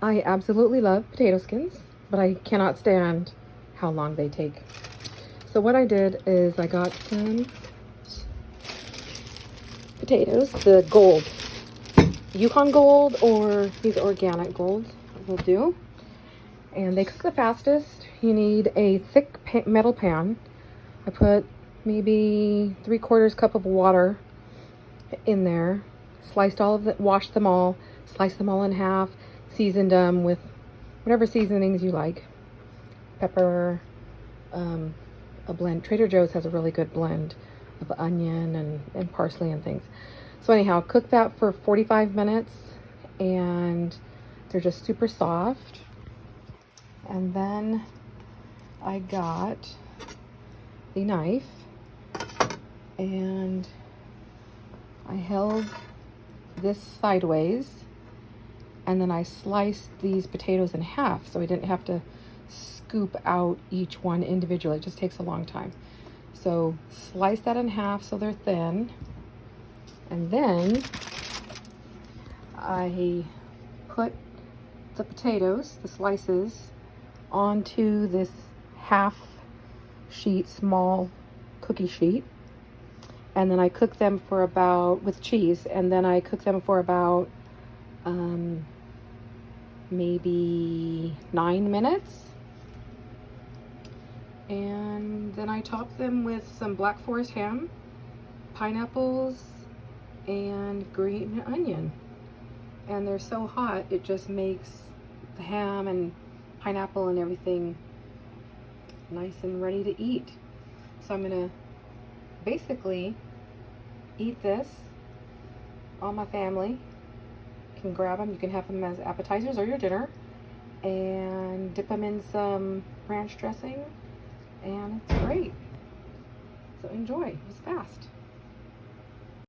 I absolutely love potato skins, but I cannot stand how long they take. So what I did is I got some potatoes, the gold, Yukon gold, or these organic gold will do. And they cook the fastest. You need a thick metal pan. I put maybe 3/4 cup of water in there, sliced all of it, washed them all, sliced them all in half, seasoned them with whatever seasonings you like. Pepper, a blend. Trader Joe's has a really good blend of onion and parsley and things. So anyhow, cook that for 45 minutes and they're just super soft. And then I got the knife and I held this sideways and then I sliced these potatoes in half so I didn't have to scoop out each one individually. It just takes a long time. So slice that in half so they're thin, and then I put the potatoes, the slices, onto this half sheet, small cookie sheet, and then I cook them for about, with cheese, and then I cook them for about maybe 9 minutes. And then I top them with some Black Forest ham, pineapples, and green onion. And they're so hot, it just makes the ham and pineapple and everything nice and ready to eat. So I'm gonna basically eat this. All my family can grab them. You can have them as appetizers or your dinner, and dip them in some ranch dressing, and it's great. So enjoy. It's fast.